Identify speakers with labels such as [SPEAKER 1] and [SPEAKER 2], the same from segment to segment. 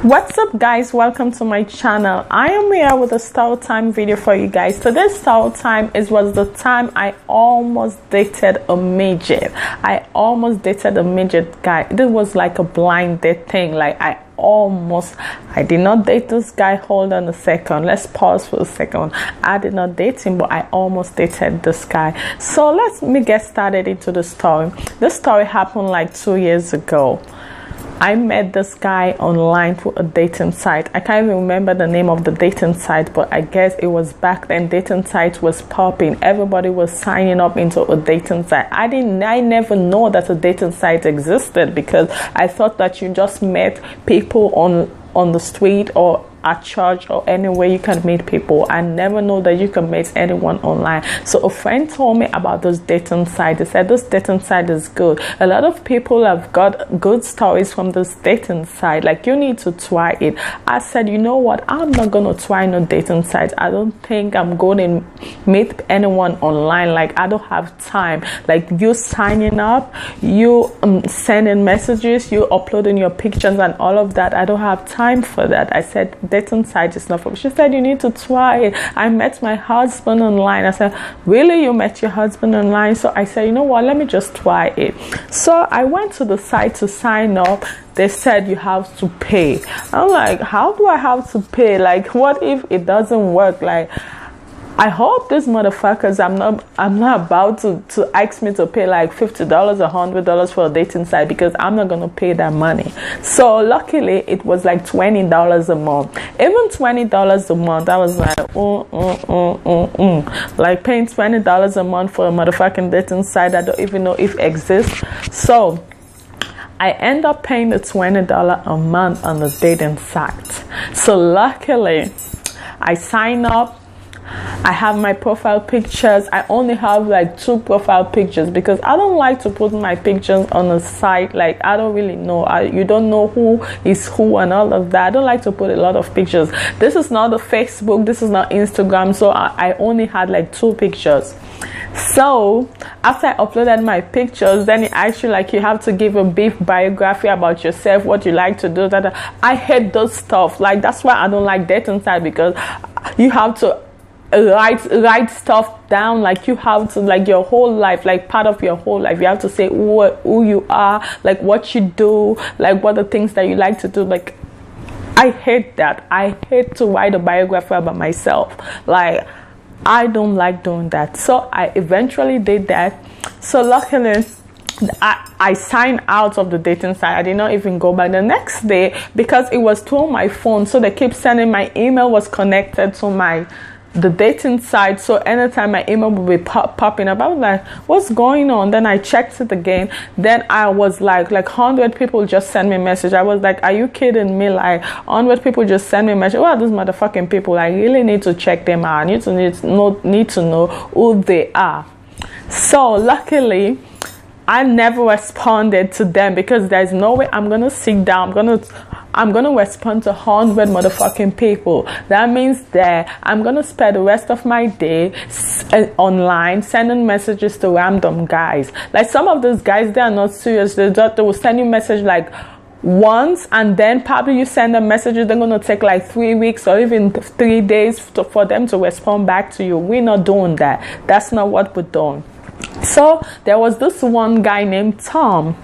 [SPEAKER 1] What's up, guys? Welcome to my channel. I am here with a story time video for you guys. Today's story time was the time I almost dated a midget. I almost dated a midget guy. This was like a blind date thing. Like I did not date this guy. Hold on a second, let's pause for a second. I did not date him, but I almost dated this guy. So let me get started into the story. This story happened like 2 years ago. I met this guy online through a dating site. I can't even remember the name of the dating site, but I guess it was back then. Dating site was popping. Everybody was signing up into a dating site. I never know that a dating site existed, because I thought that you just met people on the street or at church or anywhere you can meet people. I never know that you can meet anyone online. So a friend told me about this dating site. They said this dating site is good. A lot of people have got good stories from this dating site. Like, you need to try it. I said, you know what? I'm not gonna try no dating site. I don't think I'm going to meet anyone online. Like, I don't have time. Like, you signing up, you sending messages, you uploading your pictures and all of that. I don't have time for that. I said, dating site is not for me. She said, you need to try it. I met my husband online. I said, really? You met your husband online? So I said, you know what, let me just try it. So I went to the site to sign up. They said you have to pay. I'm like, how do I have to pay? Like, what if it doesn't work? Like, I hope these motherfuckers, I'm not about to ask me to pay like $50 or $100 for a dating site, because I'm not gonna pay that money. So luckily it was like $20 a month. Even $20 a month, I was like, like paying $20 a month for a motherfucking dating site I don't even know if it exists. So I end up paying the $20 a month on the dating site. So luckily I sign up. I have my profile pictures. I only have like 2 profile pictures, because I don't like to put my pictures on a site. Like, I don't really know. You don't know who is who and all of that. I don't like to put a lot of pictures. This is not a Facebook. This is not Instagram. So I only had like 2 pictures. So after I uploaded my pictures, then it actually, like, you have to give a brief biography about yourself, what you like to do. That I hate those stuff. Like, that's why I don't like dating site, because you have to write stuff down. Like, you have to, like, your whole life, like part of your whole life, you have to say who you are, like what you do, like what the things that you like to do. Like, I hate that. I hate to write a biography about myself. Like, I don't like doing that. So I eventually did that. So luckily I signed out of the dating site. I did not even go back the next day, because it was through my phone. So they keep sending, my email was connected to the dating site. So anytime my email would be popping up, I was like, what's going on? Then I checked it again. Then I was like 100 people just sent me a message. I was like, are you kidding me? Like, 100 people just sent me a message. What are these motherfucking people? I really need to check them out. I need to know who they are. So luckily I never responded to them, because there's no way I'm gonna sit down. I'm gonna respond to 100 motherfucking people. That means that I'm gonna spend the rest of my day online sending messages to random guys. Like, some of those guys, they are not serious. They will send you a message like once, and then probably you send them messages, they're gonna take like 3 weeks or even 3 days for them to respond back to you. We're not doing that. That's not what we're doing. So there was this one guy named Tom.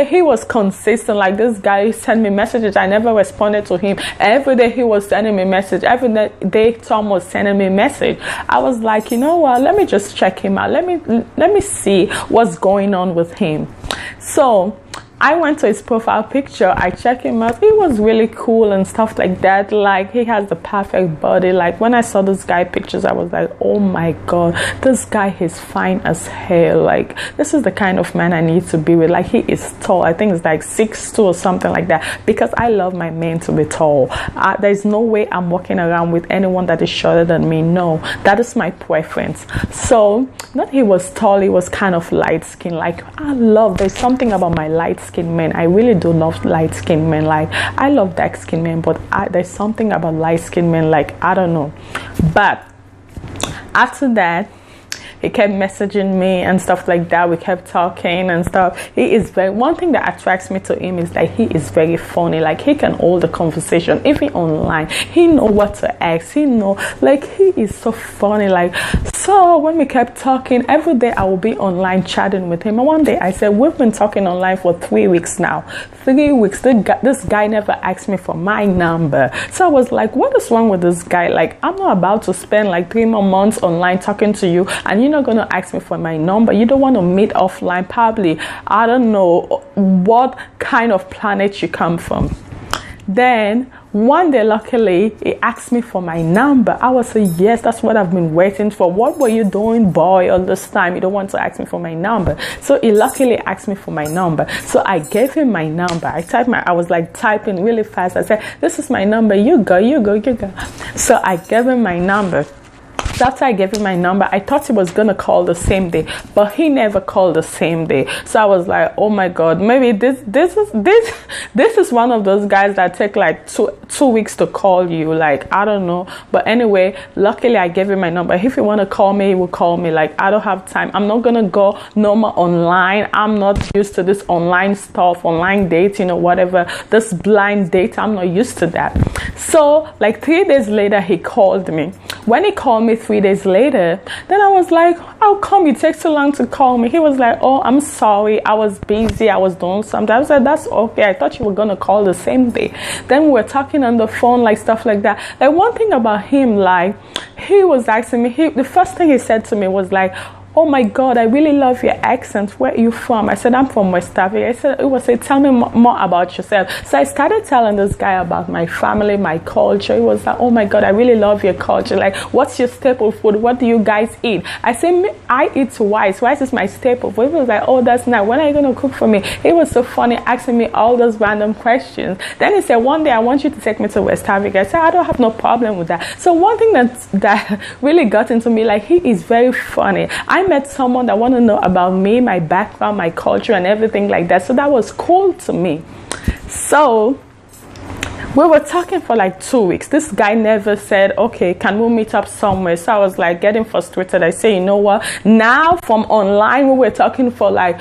[SPEAKER 1] He was consistent. Like, this guy sent me messages. I never responded to him. Every day he was sending me a message. Every day Tom was sending me a message. I was like, you know what? Let me just check him out. Let me see what's going on with him. So I went to his profile picture. I checked him out. He was really cool and stuff like that. Like, he has the perfect body. Like, when I saw this guy pictures, I was like, oh my god, this guy is fine as hell. Like, this is the kind of man I need to be with. Like, he is tall. I think it's like 6'2" or something like that, because I love my men to be tall. There's no way I'm walking around with anyone that is shorter than me. No, that is my preference. So not he was tall, he was kind of light skinned. Like, there's something about my light skinned men. I really do love light skinned men. Like, I love dark skinned men, but there's something about light skinned men. Like, I don't know. But after that, he kept messaging me and stuff like that. We kept talking and stuff. He is very, one thing that attracts me to him is that he is very funny. Like, he can hold the conversation even online. He know what to ask. He know, like, he is so funny. Like, so when we kept talking every day, I will be online chatting with him. And one day I said, we've been talking online for 3 weeks now. 3 weeks. This guy never asked me for my number. So I was like, what is wrong with this guy? Like, I'm not about to spend like 3 more months online talking to you and you're not going to ask me for my number. You don't want to meet offline. Probably, I don't know what kind of planet you come from. Then one day, luckily, he asked me for my number. I was like, yes, that's what I've been waiting for. What were you doing, boy, all this time? You don't want to ask me for my number. So he luckily asked me for my number. So I gave him my number. I was like typing really fast. I said, this is my number. You go. So I gave him my number. So after I gave him my number, I thought he was going to call the same day, but he never called the same day. So I was like, oh my God, maybe this is one of those guys that take like two weeks to call you. Like, I don't know. But anyway, luckily I gave him my number. If you want to call me, he will call me. Like, I don't have time. I'm not going to go no more online. I'm not used to this online stuff, online dating or whatever, this blind date. I'm not used to that. So like 3 days later, he called me. When he called me 3 days later, then I was like, how come it takes so long to call me? He was like, oh, I'm sorry, I was busy, I was doing something. I said, that's okay, I thought you were gonna call the same day. Then we were talking on the phone, like stuff like that. Like, one thing about him, like, he was asking me, the first thing he said to me was like, oh my God, I really love your accent. Where are you from? I said, I'm from West Africa. It was like, tell me more about yourself. So I started telling this guy about my family, my culture. He was like, oh my God, I really love your culture. Like, what's your staple food? What do you guys eat? I said, I eat rice. Rice is my staple food. He was like, oh, that's nice. When are you going to cook for me? It was so funny asking me all those random questions. Then he said, one day I want you to take me to West Africa. I said, I don't have no problem with that. So one thing that really got into me, like, he is very funny. I met someone that want to know about me, my background, my culture, and everything like that. So that was cool to me. So we were talking for like 2 weeks. This guy never said, okay, can we meet up somewhere? So I was like getting frustrated. I say, you know what? Now from online, we were talking for like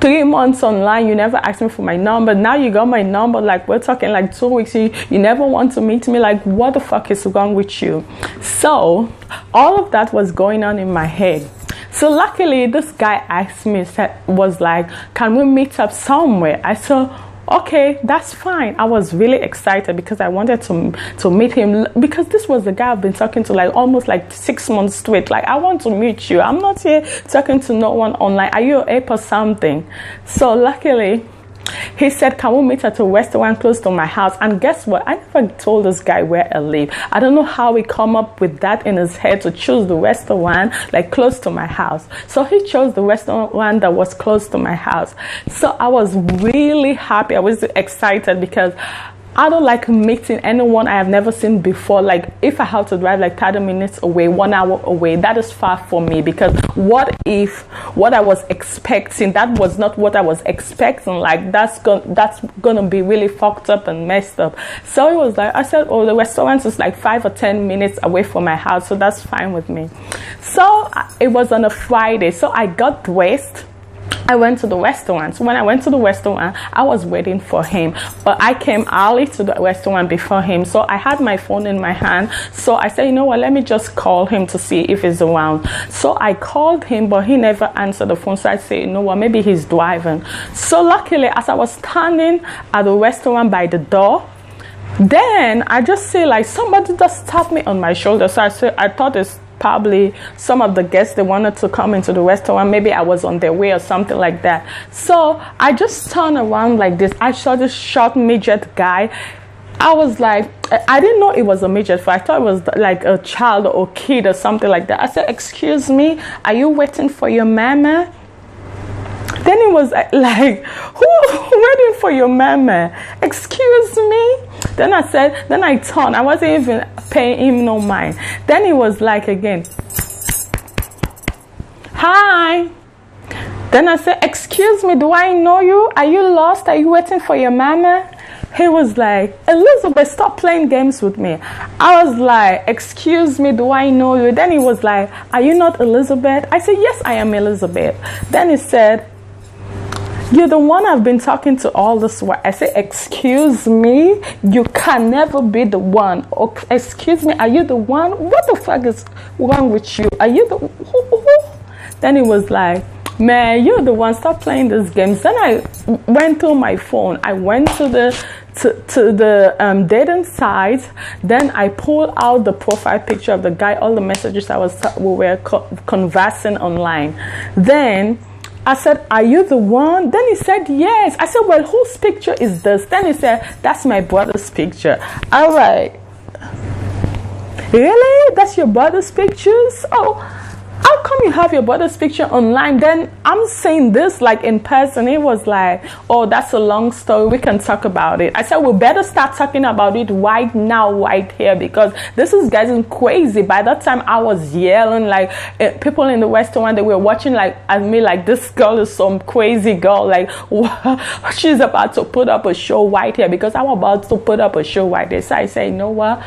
[SPEAKER 1] 3 months online. You never asked me for my number. Now you got my number. Like, we're talking like 2 weeks. You never want to meet me. Like, what the fuck is wrong with you? So all of that was going on in my head. So luckily, this guy asked me, was like, can we meet up somewhere? I said, okay, that's fine. I was really excited because I wanted to meet him, because this was the guy I've been talking to like almost like 6 months straight. Like, I want to meet you. I'm not here talking to no one online. Are you an ape or something? So luckily, he said, can we meet at a restaurant close to my house? And guess what? I never told this guy where I live. I don't know how he come up with that in his head to choose the restaurant like close to my house. So he chose the restaurant that was close to my house. So I was really happy. I was excited because I don't like meeting anyone I have never seen before. Like, if I have to drive like 30 minutes away, 1 hour away, that is far for me, because what if what I was expecting, that was not what I was expecting? Like, that's gonna be really fucked up and messed up. So it was like, I said, oh, the restaurant is like 5 or 10 minutes away from my house, so that's fine with me. So it was on a Friday, so I got dressed. I went to the restaurant. So when I went to the restaurant, I was waiting for him, but I came early to the restaurant before him. So I had my phone in my hand. So I said, you know what, let me just call him to see if he's around. So I called him, but he never answered the phone. So I said, you know what, maybe he's driving. So luckily, as I was standing at the restaurant by the door, then I just see like somebody just tapped me on my shoulder. So I thought it's probably some of the guests, they wanted to come into the restaurant. Maybe I was on their way or something like that. So I just turned around like this. I saw this short midget guy. I was like, I didn't know it was a midget. I thought it was like a child or kid or something like that. I said, excuse me, are you waiting for your mama? Then it was like, who waiting for your mama? Excuse me? Then I turned. I wasn't even paying him no mind. Then he was like again, hi. Then I said, excuse me, do I know you? Are you lost? Are you waiting for your mama? He was like, Elizabeth, stop playing games with me. I was like, excuse me, do I know you? Then he was like, are you not Elizabeth? I said, yes, I am Elizabeth. Then he said, you're the one I've been talking to all this while. I said, excuse me, you can never be the one. Oh, excuse me, are you the one? What the fuck is wrong with you? Are you the... Then he was like, man, you're the one, stop playing these games. Then I went through my phone. I went to the dating site. Then I pulled out the profile picture of the guy, all the messages we were conversing online. Then I said, are you the one? Then he said, yes. I said, well, whose picture is this? Then he said, that's my brother's picture. All right. Really? That's your brother's pictures? Oh, how come you have your brother's picture online? Then I'm saying this like in person. He was like, oh, that's a long story. We can talk about it. I said, we better start talking about it right now, right here, because this is getting crazy. By that time, I was yelling like people in the Western one, they were watching like at me like, this girl is some crazy girl. Like, she's about to put up a show right here, because I'm about to put up a show right there. So I say, you know what?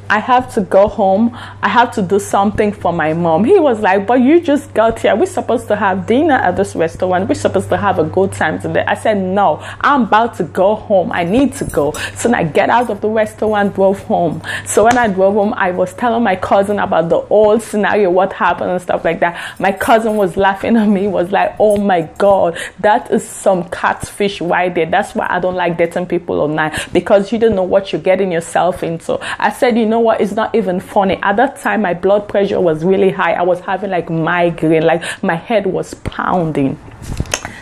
[SPEAKER 1] I have to go home. I have to do something for my mom. He was like, but you just got here. We're supposed to have dinner at this restaurant. We're supposed to have a good time today. I said, no, I'm about to go home. I need to go. So I get out of the restaurant, drove home. So when I drove home, I was telling my cousin about the old scenario, what happened and stuff like that. My cousin was laughing at me. He was like, oh my God, that is some catfish right there. That's why I don't like dating people online, because you don't know what you're getting yourself into. I said, you know what, it's not even funny. At that time, my blood pressure was really high. I was having like migraine, like my head was pounding.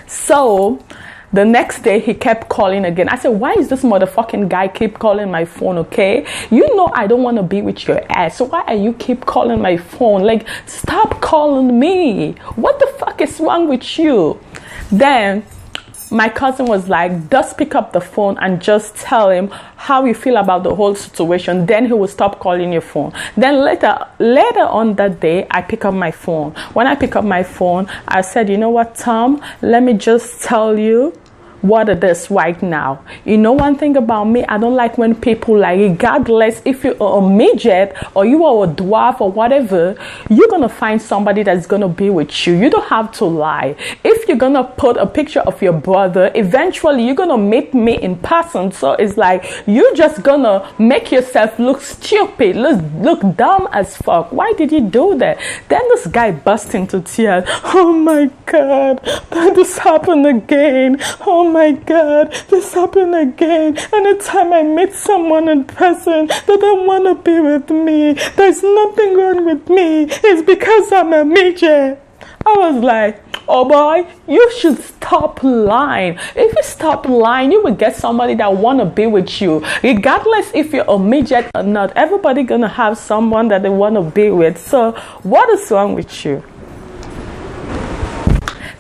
[SPEAKER 1] So the next day he kept calling again. I said, why is this motherfucking guy keep calling my phone? Okay, you know I don't want to be with your ass, so why are you keep calling my phone? Like, stop calling me. What the fuck is wrong with you? Then my cousin was like, just pick up the phone and just tell him how you feel about the whole situation. Then he will stop calling your phone. Then later on that day, I pick up my phone. When I pick up my phone, I said, you know what, Tom, let me just tell you what it is right now. You know one thing about me, I don't like when people, like, regardless if you're a midget or you are a dwarf or whatever, you're gonna find somebody that's gonna be with you. You don't have to lie. If you're gonna put a picture of your brother, eventually you're gonna meet me in person. So it's like, you're just gonna make yourself look stupid, look dumb as fuck. Why did you do that? Then this guy burst into tears. Oh my God, this happened again. Oh my God, this happened again. Anytime I meet someone in person, they don't want to be with me. There's nothing wrong with me. It's because I'm a midget. I was like, oh boy, you should stop lying. If you stop lying, you will get somebody that want to be with you. Regardless if you're a midget or not, everybody gonna have someone that they want to be with. So what is wrong with you?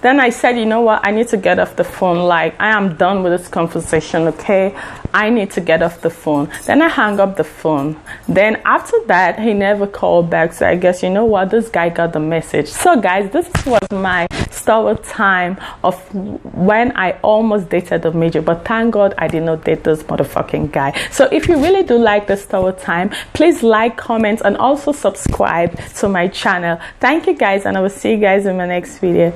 [SPEAKER 1] Then I said, you know what, I need to get off the phone. Like, I am done with this conversation, okay? I need to get off the phone. Then I hung up the phone. Then after that, he never called back. So I guess, you know what, this guy got the message. So guys, this was my story time of when I almost dated a midget. But thank God I did not date this motherfucking guy. So if you really do like the story time, please like, comment, and also subscribe to my channel. Thank you guys, and I will see you guys in my next video.